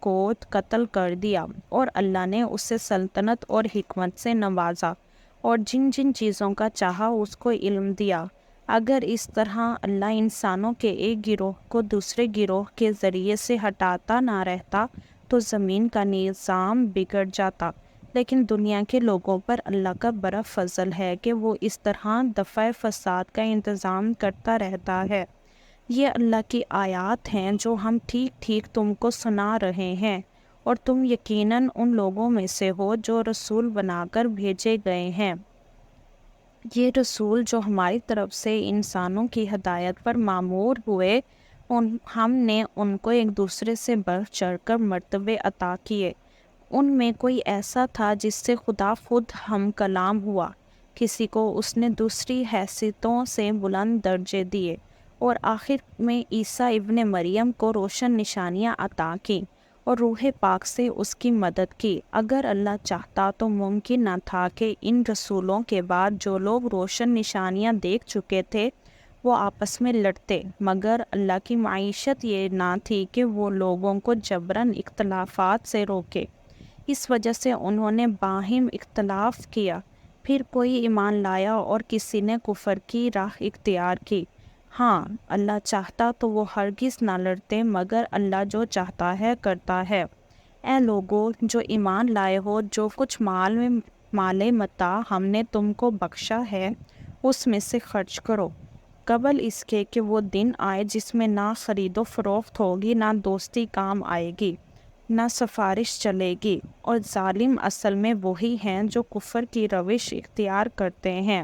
کو قتل کر دیا، اور اللہ نے اسے سلطنت اور حکمت سے نوازا، اور جن جن چیزوں کا چاہا اس کو علم دیا۔ اگر اس طرح اللہ انسانوں کے ایک گروہ کو دوسرے گروہ کے ذریعے سے ہٹاتا نہ رہتا تو زمین کا نظام بگڑ جاتا، لیکن دنیا کے لوگوں پر اللہ کا بڑا فضل ہے کہ وہ اس طرح دفع فساد کا انتظام کرتا رہتا ہے۔ یہ اللہ کی آیات ہیں جو ہم ٹھیک ٹھیک تم کو سنا رہے ہیں، اور تم یقیناً ان لوگوں میں سے ہو جو رسول بنا کر بھیجے گئے ہیں۔ یہ رسول جو ہماری طرف سے انسانوں کی ہدایت پر مامور ہوئے، ہم نے ان کو ایک دوسرے سے بڑھ چڑھ کر مرتبے عطا کیے۔ ان میں کوئی ایسا تھا جس سے خدا خود ہم کلام ہوا، کسی کو اس نے دوسری حیثیتوں سے بلند درجے دیے، اور آخر میں عیسیٰ ابن مریم کو روشن نشانیاں عطا کی اور روح پاک سے اس کی مدد کی۔ اگر اللہ چاہتا تو ممکن نہ تھا کہ ان رسولوں کے بعد جو لوگ روشن نشانیاں دیکھ چکے تھے وہ آپس میں لڑتے، مگر اللہ کی معیشت یہ نہ تھی کہ وہ لوگوں کو جبراً اختلافات سے روکے۔ اس وجہ سے انہوں نے باہم اختلاف کیا، پھر کوئی ایمان لایا اور کسی نے کفر کی راہ اختیار کی۔ ہاں، اللہ چاہتا تو وہ ہرگز نہ لڑتے، مگر اللہ جو چاہتا ہے کرتا ہے۔ اے لوگو جو ایمان لائے ہو، جو کچھ مال متاع ہم نے تم کو بخشا ہے اس میں سے خرچ کرو، قبل اس کے کہ وہ دن آئے جس میں نہ خرید و فروخت ہوگی، نہ دوستی کام آئے گی، نہ سفارش چلے گی، اور ظالم اصل میں وہی ہیں جو کفر کی روش اختیار کرتے ہیں۔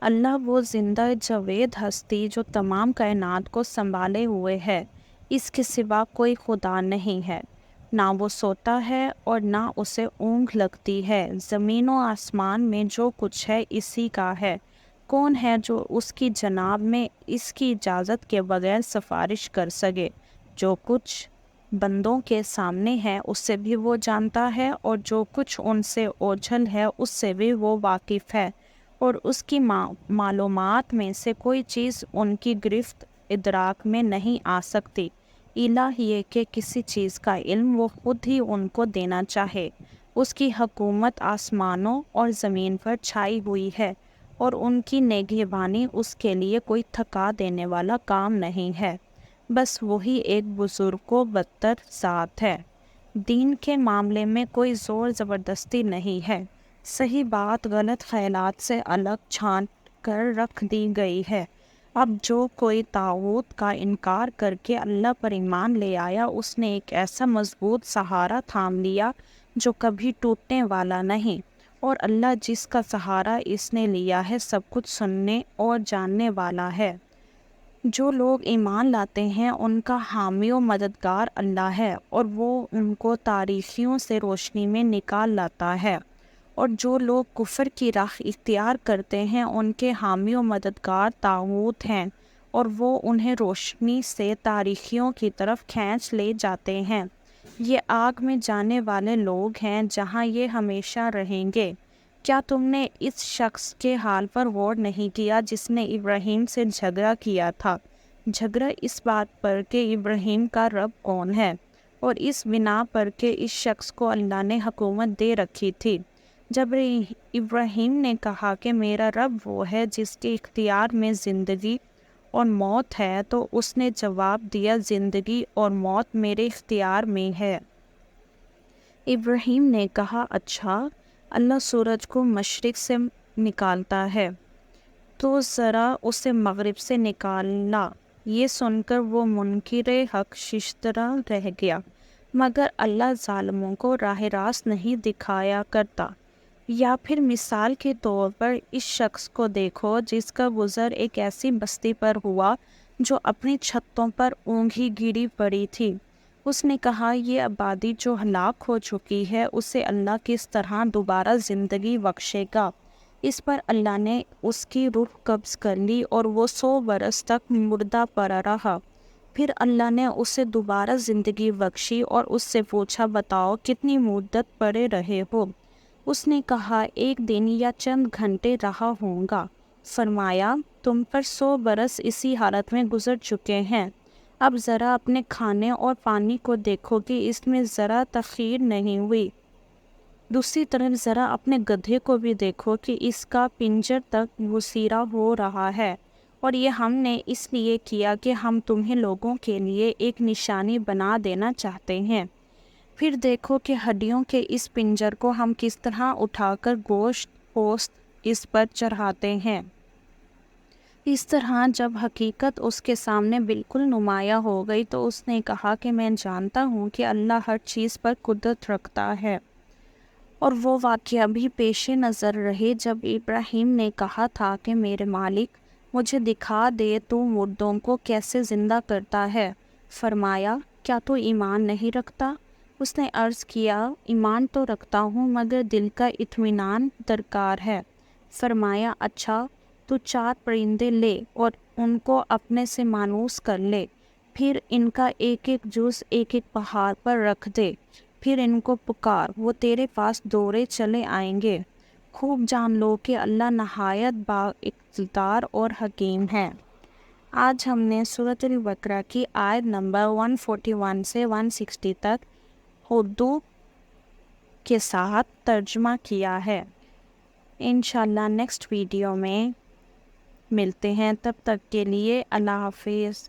اللہ وہ زندہ جاوید ہستی جو تمام کائنات کو سنبھالے ہوئے ہے، اس کے سوا کوئی خدا نہیں ہے، نہ وہ سوتا ہے اور نہ اسے اونگ لگتی ہے۔ زمین و آسمان میں جو کچھ ہے اسی کا ہے۔ کون ہے جو اس کی جناب میں اس کی اجازت کے بغیر سفارش کر سکے؟ جو کچھ بندوں کے سامنے ہے اس سے بھی وہ جانتا ہے، اور جو کچھ ان سے اوجھل ہے اس سے بھی وہ واقف ہے، اور اس کی معلومات میں سے کوئی چیز ان کی گرفت ادراک میں نہیں آ سکتی، الا یہ کہ کسی چیز کا علم وہ خود ہی ان کو دینا چاہے۔ اس کی حکومت آسمانوں اور زمین پر چھائی ہوئی ہے، اور ان کی نگہبانی اس کے لیے کوئی تھکا دینے والا کام نہیں ہے، بس وہی ایک بزرگ و برتر ذات ہے۔ دین کے معاملے میں کوئی زور زبردستی نہیں ہے، صحیح بات غلط خیالات سے الگ چھانٹ کر رکھ دی گئی ہے۔ اب جو کوئی طاغوت کا انکار کر کے اللہ پر ایمان لے آیا، اس نے ایک ایسا مضبوط سہارا تھام لیا جو کبھی ٹوٹنے والا نہیں، اور اللہ جس کا سہارا اس نے لیا ہے سب کچھ سننے اور جاننے والا ہے۔ جو لوگ ایمان لاتے ہیں ان کا حامی و مددگار اللہ ہے، اور وہ ان کو تاریکیوں سے روشنی میں نکال لاتا ہے، اور جو لوگ کفر کی راہ اختیار کرتے ہیں ان کے حامی و مددگار طاغوت ہیں، اور وہ انہیں روشنی سے تاریکیوں کی طرف کھینچ لے جاتے ہیں۔ یہ آگ میں جانے والے لوگ ہیں جہاں یہ ہمیشہ رہیں گے۔ کیا تم نے اس شخص کے حال پر غور نہیں کیا جس نے ابراہیم سے جھگڑا کیا تھا؟ جھگڑا اس بات پر کہ ابراہیم کا رب کون ہے، اور اس بنا پر کہ اس شخص کو اللہ نے حکومت دے رکھی تھی۔ جب ابراہیم نے کہا کہ میرا رب وہ ہے جس کے اختیار میں زندگی اور موت ہے، تو اس نے جواب دیا، زندگی اور موت میرے اختیار میں ہے۔ ابراہیم نے کہا، اچھا، اللہ سورج کو مشرق سے نکالتا ہے تو ذرا اسے مغرب سے نکالنا۔ یہ سن کر وہ منکر حق ششدر رہ گیا، مگر اللہ ظالموں کو راہ راست نہیں دکھایا کرتا۔ یا پھر مثال کے طور پر اس شخص کو دیکھو جس کا گزر ایک ایسی بستی پر ہوا جو اپنی چھتوں پر اونگھی گری پڑی تھی۔ اس نے کہا، یہ آبادی جو ہلاک ہو چکی ہے اسے اللہ کس طرح دوبارہ زندگی بخشے گا؟ اس پر اللہ نے اس کی روح قبض کر لی اور وہ 100 برس تک مردہ پڑا رہا۔ پھر اللہ نے اسے دوبارہ زندگی بخشی اور اس سے پوچھا، بتاؤ کتنی مدت پڑے رہے ہو؟ اس نے کہا، 1 دن یا چند گھنٹے رہا ہوں گا۔ فرمایا، تم پر 100 برس اسی حالت میں گزر چکے ہیں۔ اب ذرا اپنے کھانے اور پانی کو دیکھو کہ اس میں ذرا تاخیر نہیں ہوئی۔ دوسری طرف ذرا اپنے گدھے کو بھی دیکھو کہ اس کا پنجر تک وسیرا ہو رہا ہے، اور یہ ہم نے اس لیے کیا کہ ہم تمہیں لوگوں کے لیے ایک نشانی بنا دینا چاہتے ہیں۔ پھر دیکھو کہ ہڈیوں کے اس پنجر کو ہم کس طرح اٹھا کر گوشت پوست اس پر چڑھاتے ہیں۔ اس طرح جب حقیقت اس کے سامنے بالکل نمایاں ہو گئی تو اس نے کہا کہ میں جانتا ہوں کہ اللہ ہر چیز پر قدرت رکھتا ہے۔ اور وہ واقعہ بھی پیش نظر رہے جب ابراہیم نے کہا تھا کہ میرے مالک مجھے دکھا دے تو مردوں کو کیسے زندہ کرتا ہے۔ فرمایا کیا تو ایمان نہیں رکھتا؟ اس نے عرض کیا ایمان تو رکھتا ہوں مگر دل کا اطمینان درکار ہے۔ فرمایا اچھا تو 4 پرندے لے اور ان کو اپنے سے مانوس کر لے، پھر ان کا ایک ایک جز ایک ایک پہاڑ پر رکھ دے، پھر ان کو پکار، وہ تیرے پاس دوڑے چلے آئیں گے۔ خوب جان لو کہ اللہ نہایت با اقتدار اور حکیم ہے۔ آج ہم نے سورۃ البقرہ کی آیت نمبر 141 سے 160 تک اردو کے ساتھ ترجمہ کیا ہے۔ انشاءاللہ نیکسٹ ویڈیو میں ملتے ہیں، تب تک کے لیے اللہ حافظ۔